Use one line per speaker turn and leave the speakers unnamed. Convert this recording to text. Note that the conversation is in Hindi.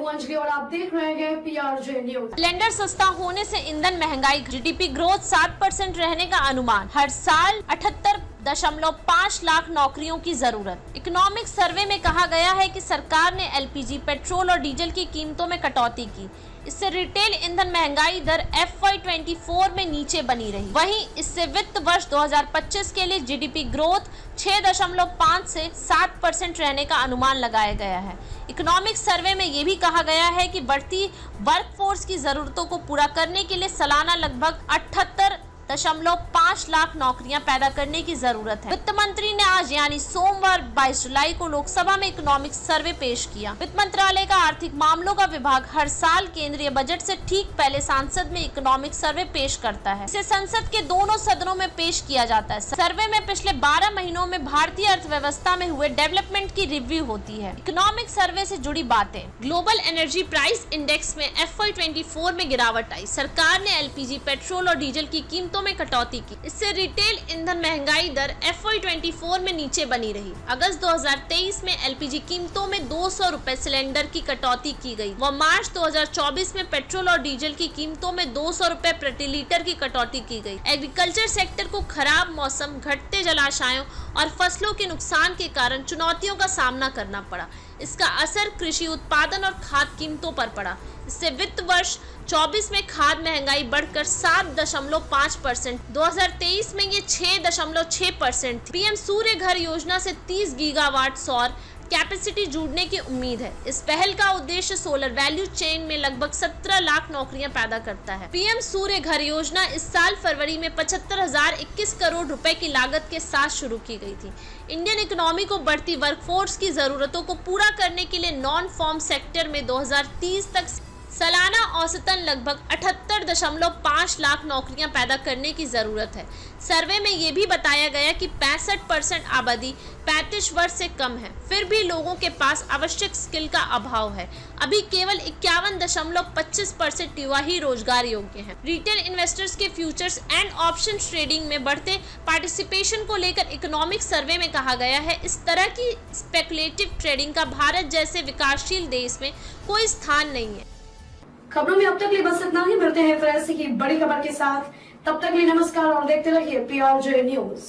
अंजलि और आप देख रहे हैं PRJ न्यूज।
सिलेंडर सस्ता होने से ईंधन महंगाई, जीडीपी ग्रोथ 7% रहने का अनुमान, हर साल 78.5 लाख नौकरियों की जरूरत। इकोनॉमिक सर्वे में कहा गया है कि सरकार ने एलपीजी, पेट्रोल और डीजल की कीमतों में कटौती की। इससे रिटेल ईंधन महंगाई दर FY24 में नीचे बनी रही। वहीं इससे वित्त वर्ष 2025 के लिए जीडीपी ग्रोथ 6.5 से 7% रहने का अनुमान लगाया गया है। इकोनॉमिक सर्वे में ये भी कहा गया है कि बढ़ती वर्कफोर्स की जरूरतों को पूरा करने के लिए सालाना लगभग 78.5 लाख नौकरियां पैदा करने की जरूरत है। वित्त मंत्री ने आज यानी सोमवार 22 जुलाई को लोकसभा में इकोनॉमिक सर्वे पेश किया। वित्त मंत्रालय का आर्थिक मामलों का विभाग हर साल केंद्रीय बजट से ठीक पहले संसद में इकोनॉमिक सर्वे पेश करता है। इसे संसद के दोनों सदनों में पेश किया जाता है। सर्वे में पिछले 12 महीनों में भारतीय अर्थव्यवस्था में हुए डेवलपमेंट की रिव्यू होती है। इकोनॉमिक सर्वे से जुड़ी बातें। ग्लोबल एनर्जी प्राइस इंडेक्स में FY24 में गिरावट आई। सरकार ने एलपीजी, पेट्रोल और डीजल की कीमतों में कटौती की। इससे रिटेल ईंधन महंगाई दर FY24 में नीचे बनी रही। अगस्त 2023 में एलपीजी कीमतों में 200 रुपए सिलेंडर की कटौती की गई। व मार्च 2024 में पेट्रोल और डीजल की कीमतों में 200 रुपए प्रति लीटर की कटौती की गई। एग्रीकल्चर सेक्टर को खराब मौसम, घटते जलाशयों और फसलों के नुकसान के कारण चुनौतियों का सामना करना पड़ा। इसका असर कृषि उत्पादन और खाद कीमतों पर पड़ा। इससे वित्त वर्ष 24 में खाद महंगाई बढ़कर 7.5%, 2023 में ये 6.6% थी। पीएम सूर्य घर योजना से 30 गीगावाट सौर कैपेसिटी जुड़ने की उम्मीद है। इस पहल का उद्देश्य सोलर वैल्यू चेन में लगभग 17 लाख नौकरियां पैदा करता है। पीएम सूर्य घर योजना इस साल फरवरी में 75,021 करोड़ रुपए की लागत के साथ शुरू की गई थी। इंडियन इकोनॉमी को बढ़ती वर्कफोर्स की जरूरतों को पूरा करने के लिए नॉन फॉर्म सेक्टर में 2030 तक सालाना औसतन लगभग 78.5 लाख नौकरियां पैदा करने की जरूरत है। सर्वे में ये भी बताया गया कि 65% आबादी 35 वर्ष से कम है, फिर भी लोगों के पास आवश्यक स्किल का अभाव है। अभी केवल 51.25% युवा ही रोजगार योग्य हैं। रिटेल इन्वेस्टर्स के फ्यूचर्स एंड ऑप्शन ट्रेडिंग में बढ़ते पार्टिसिपेशन को लेकर इकोनॉमिक सर्वे में कहा गया है, इस तरह की स्पेकुलेटिव ट्रेडिंग का भारत जैसे विकासशील देश में कोई स्थान नहीं है।
खबरों में अब तक लिए बस इतना ही। मिलते हैं फिर ऐसी ही बड़ी खबर के साथ। तब तक लिए नमस्कार और देखते रहिए PRJ न्यूज।